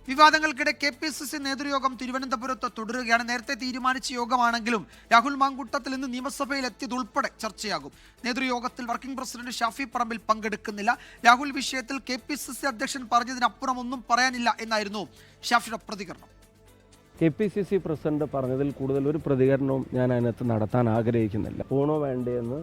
വിവാദങ്ങൾക്കിടെ KPCC നേതൃയോഗം തിരുവനന്തപുരത്ത് തുടരുകയാണ്. നേരത്തെ തീരുമാനിച്ച യോഗമാണെങ്കിലും രാഹുൽ മാങ്കൂട്ടത്തിൽ ഇന്ന് നിയമസഭയിൽ എത്തിയതുൾപ്പെടെ ചർച്ചയാകും. നേതൃയോഗത്തിൽ വർക്കിംഗ് പ്രസിഡന്റ് ഷാഫി പറമ്പിൽ പങ്കെടുക്കുന്നില്ല. രാഹുൽ വിഷയത്തിൽ KPCC അധ്യക്ഷൻ പറഞ്ഞതിനപ്പുറം ഒന്നും പറയാനില്ല എന്നായിരുന്നു ഷാഫിയുടെ പ്രതികരണം. KPCC പ്രസിഡന്റ് പറഞ്ഞതിൽ കൂടുതൽ ഒരു പ്രതികരണവും ഞാൻ അതിനകത്ത് നടത്താൻ ആഗ്രഹിക്കുന്നില്ല. പോണോ വേണ്ടയെന്ന്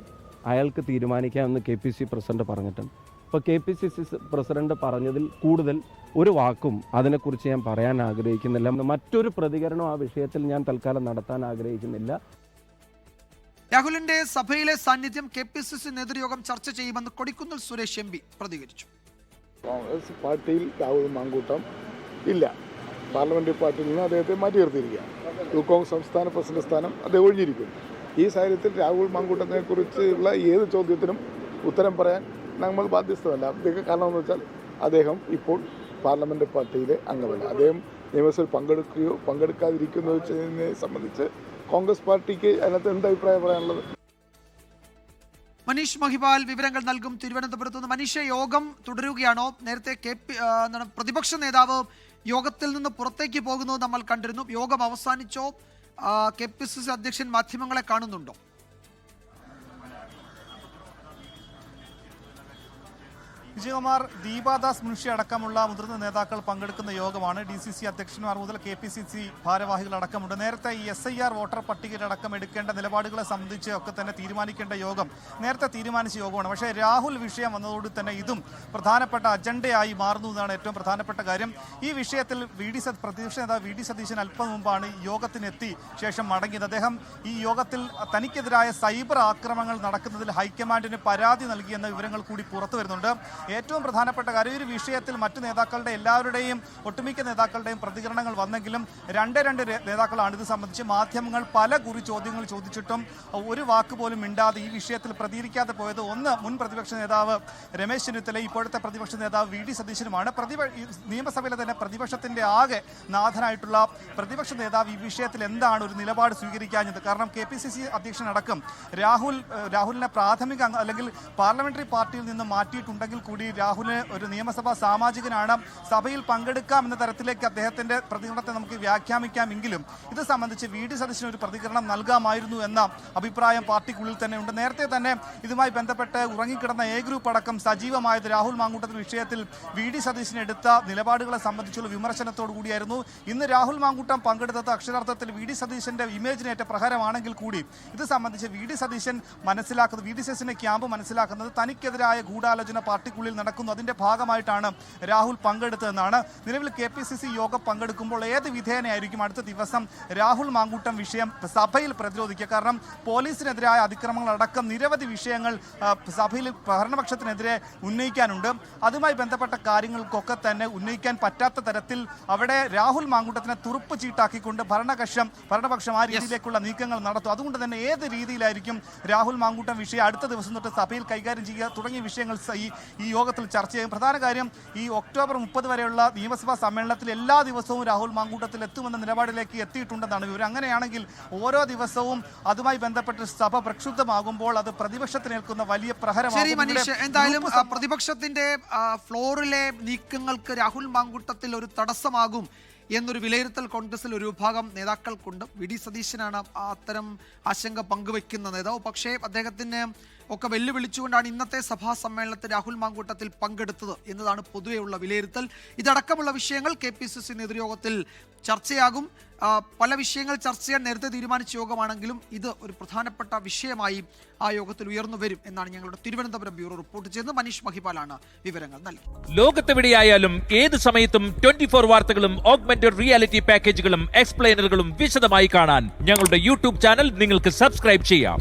അയാൾക്ക് തീരുമാനിക്കാമെന്ന് KPCC പ്രസിഡന്റ് പറഞ്ഞിട്ടുണ്ട്. ഇപ്പോൾ KPCC പ്രസിഡന്റ് പറഞ്ഞതിൽ കൂടുതൽ ഒരു വാക്കും അതിനെക്കുറിച്ച് ഞാൻ പറയാൻ ആഗ്രഹിക്കുന്നില്ല. മറ്റൊരു പ്രതികരണം ആ വിഷയത്തിൽ ഞാൻ തൽക്കാലം നടത്താൻ ആഗ്രഹിക്കുന്നില്ല. രാഹുലിന്റെ സഭയിലെ സാന്നിധ്യം KPCC നേതൃയോഗം ചർച്ച ചെയ്യുമെന്ന് കൊടിക്കുന്നിൽ സുരേഷ് MP പ്രതികരിച്ചു. കോൺഗ്രസ് പാർട്ടിയിൽ രാഹുൽ മാങ്കൂട്ടം ഇല്ല. പാർലമെന്ററി പാർട്ടിയിൽ നിന്ന് അദ്ദേഹത്തെ മാറ്റി നിർത്തിയിരിക്കുകയാണ്. കോൺഗ്രസ് സംസ്ഥാന പ്രസിഡന്റ് സ്ഥാനം അദ്ദേഹം ഒഴിഞ്ഞിരിക്കുന്നു. ഈ സാഹചര്യത്തിൽ രാഹുൽ മാങ്കൂട്ടത്തിനെ കുറിച്ചുള്ള ഏത് ചോദ്യത്തിനും ഉത്തരം പറയാൻ നമ്മൾ ബാധ്യസ്ഥമല്ല. അദ്ദേഹം കാരണം എന്ന് വെച്ചാൽ അദ്ദേഹം ഇപ്പോൾ പാർലമെന്റ് പാർട്ടിയിലെ അംഗമല്ല. അദ്ദേഹം നിയമസഭയിൽ പങ്കെടുക്കുകയോ പങ്കെടുക്കാതിരിക്കുന്നതോ ചെയ്യുന്നതിനെ സംബന്ധിച്ച് കോൺഗ്രസ് പാർട്ടിക്ക് അതിനകത്ത് എന്ത് അഭിപ്രായം പറയാനുള്ളത്? മനീഷ് മഹിപാൽ വിവരങ്ങൾ നൽകും തിരുവനന്തപുരത്ത് നിന്ന്. മനീഷ്, യോഗം തുടരുകയാണോ? നേരത്തെ പ്രതിപക്ഷ നേതാവ് യോഗത്തിൽ നിന്ന് പുറത്തേക്ക് പോകുന്നത് നമ്മൾ കണ്ടിരുന്നു. യോഗം അവസാനിച്ചോ? KPCC അധ്യക്ഷൻ മാധ്യമങ്ങളെ കാണുന്നുണ്ടോ? വിജയകുമാർ, ദീപാദാസ് മുൻഷി അടക്കമുള്ള മുതിർന്ന നേതാക്കൾ പങ്കെടുക്കുന്ന യോഗമാണ്. DCC അധ്യക്ഷന്മാർ മുതൽ KPCC ഭാരവാഹികൾ അടക്കമുണ്ട്. നേരത്തെ ഈ SIR വോട്ടർ പട്ടികയിലടക്കം എടുക്കേണ്ട നിലപാടുകളെ സംബന്ധിച്ച് ഒക്കെ തന്നെ തീരുമാനിക്കേണ്ട യോഗം നേരത്തെ തീരുമാനിച്ച യോഗമാണ്. പക്ഷേ രാഹുൽ വിഷയം വന്നതോടെ തന്നെ ഇതും പ്രധാനപ്പെട്ട അജണ്ടയായി മാറുന്നു എന്നാണ് ഏറ്റവും പ്രധാനപ്പെട്ട കാര്യം. ഈ വിഷയത്തിൽ പ്രതിപക്ഷ നേതാവ് VD സതീശൻ അല്പം മുമ്പാണ് യോഗത്തിനെത്തി ശേഷം മടങ്ങിയത്. അദ്ദേഹം ഈ യോഗത്തിൽ തനിക്കെതിരായ സൈബർ ആക്രമണങ്ങൾ നടക്കുന്നതിൽ ഹൈക്കമാൻഡിന് പരാതി നൽകിയെന്ന വിവരങ്ങൾ കൂടി പുറത്തു വരുന്നുണ്ട്. ഏറ്റവും പ്രധാനപ്പെട്ട കാര്യം, ഒരു വിഷയത്തിൽ മറ്റു നേതാക്കളുടെ എല്ലാവരുടെയും ഒട്ടുമിക്ക നേതാക്കളുടെയും പ്രതികരണങ്ങൾ വന്നെങ്കിലും രണ്ട് നേതാക്കളാണ് ഇത് സംബന്ധിച്ച് മാധ്യമങ്ങൾ പല ചോദ്യങ്ങൾ ചോദിച്ചിട്ടും ഒരു വാക്ക് പോലും മിണ്ടാതെ ഈ വിഷയത്തിൽ പ്രതികരിക്കാതെ പോയത് ഒന്ന് മുൻ പ്രതിപക്ഷ നേതാവ് രമേശ് ചെന്നിത്തല, ഇപ്പോഴത്തെ പ്രതിപക്ഷ നേതാവ് VD സതീശനുമാണ്. നിയമസഭയിലെ തന്നെ പ്രതിപക്ഷത്തിന്റെ ആകെ നാഥനായിട്ടുള്ള പ്രതിപക്ഷ നേതാവ് ഈ വിഷയത്തിൽ എന്താണ് ഒരു നിലപാട് സ്വീകരിക്കാഞ്ഞത്? കാരണം KPCC അധ്യക്ഷനടക്കം രാഹുലിനെ പ്രാഥമിക അല്ലെങ്കിൽ പാർലമെന്ററി പാർട്ടിയിൽ നിന്ന് മാറ്റിയിട്ടുണ്ടെങ്കിൽ കൂടി രാഹുലിന് ഒരു നിയമസഭാ സാമാജികനാണ്, സഭയിൽ പങ്കെടുക്കാം എന്ന തരത്തിലേക്ക് അദ്ദേഹത്തിന്റെ പ്രതികരണത്തെ നമുക്ക് വ്യാഖ്യാനിക്കാമെങ്കിലും ഇത് സംബന്ധിച്ച് VD സതീശന് ഒരു പ്രതികരണം നൽകാമായിരുന്നു എന്ന അഭിപ്രായം പാർട്ടിക്കുള്ളിൽ തന്നെ ഉണ്ട്. നേരത്തെ തന്നെ ഇതുമായി ബന്ധപ്പെട്ട് ഉറങ്ങിക്കിടന്ന A ഗ്രൂപ്പ് അടക്കം സജീവമായത് രാഹുൽ മാങ്കൂട്ടത്തിൽ വിഷയത്തിൽ VD സതീശന് എടുത്ത നിലപാടുകളെ സംബന്ധിച്ചുള്ള വിമർശനത്തോടു കൂടിയായിരുന്നു. ഇന്ന് രാഹുൽ മാങ്കൂട്ടം പങ്കെടുത്തത് അക്ഷരാർത്ഥത്തിൽ VD സതീശന്റെ ഇമേജിനേറ്റ പ്രഹരമാണെങ്കിൽ കൂടി ഇത് സംബന്ധിച്ച് VD സതീശന്റെ ക്യാമ്പ് മനസ്സിലാക്കുന്നത് തനിക്കെതിരായ ഗൂഢാലോചന പാർട്ടിക്കുള്ളിൽ നടക്കുന്നു, അതിന്റെ ഭാഗമായിട്ടാണ് രാഹുൽ പങ്കെടുത്തതെന്നാണ്. നിലവിൽ KPCC യോഗം പങ്കെടുക്കുമ്പോൾ ഏത് വിധേയനായിരിക്കും അടുത്ത ദിവസം രാഹുൽ മാങ്കൂട്ടം വിഷയം സഭയിൽ പ്രതിരോധിക്കുക? കാരണം പോലീസിനെതിരായ അതിക്രമങ്ങളടക്കം നിരവധി വിഷയങ്ങൾ സഭയിൽ ഭരണപക്ഷത്തിനെതിരെ ഉന്നയിക്കാനുണ്ട്. അതുമായി ബന്ധപ്പെട്ട കാര്യങ്ങൾക്കൊക്കെ തന്നെ ഉന്നയിക്കാൻ പറ്റാത്ത തരത്തിൽ അവിടെ രാഹുൽ മാങ്കൂട്ടത്തിനെ തുറുപ്പ് ചീട്ടാക്കിക്കൊണ്ട് ഭരണപക്ഷം ആ രീതിയിലേക്കുള്ള നീക്കങ്ങൾ നടത്തും. അതുകൊണ്ട് തന്നെ ഏത് രീതിയിലായിരിക്കും രാഹുൽ മാങ്കൂട്ടം വിഷയം അടുത്ത ദിവസം തൊട്ട് സഭയിൽ കൈകാര്യം ചെയ്യുക തുടങ്ങിയ വിഷയങ്ങൾ ഈ യോഗത്തിൽ ചർച്ച ചെയ്യും. പ്രധാന കാര്യം, ഈ ഒക്ടോബർ 30 വരെയുള്ള നിയമസഭാ സമ്മേളനത്തിൽ എല്ലാ ദിവസവും രാഹുൽ മാങ്കൂട്ടത്തിൽ എത്തുമെന്ന നിലപാടിലേക്ക് എത്തിയിട്ടുണ്ടെന്നാണ് വിവരം. അങ്ങനെയാണെങ്കിൽ ഓരോ ദിവസവും അതുമായി ബന്ധപ്പെട്ട് സഭ പ്രക്ഷുബ്ധമാകുമ്പോൾ അത് പ്രതിപക്ഷത്തിനേൽക്കുന്ന വലിയ പ്രഹരമാണ്. എന്തായാലും പ്രതിപക്ഷത്തിന്റെ ഫ്ലോറിലെ നീക്കങ്ങൾക്ക് രാഹുൽ മാങ്കൂട്ടത്തിൽ ഒരു തടസ്സമാകും എന്നൊരു വിലയിരുത്തൽ കോൺഗ്രസിൽ ഒരു വിഭാഗം നേതാക്കൾക്കുണ്ട്. VD സതീശനാണ് അത്തരം ആശങ്ക പങ്കുവെക്കുന്ന നേതാവ്. പക്ഷേ അദ്ദേഹത്തിന് ഒക്കെ വെല്ലുവിളിച്ചുകൊണ്ടാണ് ഇന്നത്തെ സഭാ സമ്മേളനത്തിൽ രാഹുൽ മാങ്കൂട്ടത്തിൽ പങ്കെടുത്തത് എന്നതാണ് പൊതുവെയുള്ള വിലയിരുത്തൽ. ഇതടക്കമുള്ള വിഷയങ്ങൾ KPCC നേതൃയോഗത്തിൽ ചർച്ചയാകും. പല വിഷയങ്ങൾ ചർച്ച ചെയ്യാൻ നേരത്തെ തീരുമാനിച്ച യോഗമാണെങ്കിലും ഇത് ഒരു പ്രധാനപ്പെട്ട വിഷയമായി ആ യോഗത്തിൽ ഉയർന്നു വരും എന്നാണ് ഞങ്ങളുടെ തിരുവനന്തപുരം ബ്യൂറോ റിപ്പോർട്ട് ചെയ്യുന്നത്. മനീഷ് മഹിപാലാണ് വിവരങ്ങൾ നൽകി. ലോകത്തെവിടെയായാലും ഏത് സമയത്തും 24 വാർത്തകളും ഓഗ്മെന്റഡ് റിയാലിറ്റി പാക്കേജുകളും എക്സ്പ്ലെയിനറുകളും വിശദമായി കാണാൻ ഞങ്ങളുടെ YouTube ചാനൽ നിങ്ങൾക്ക് സബ്സ്ക്രൈബ് ചെയ്യാം.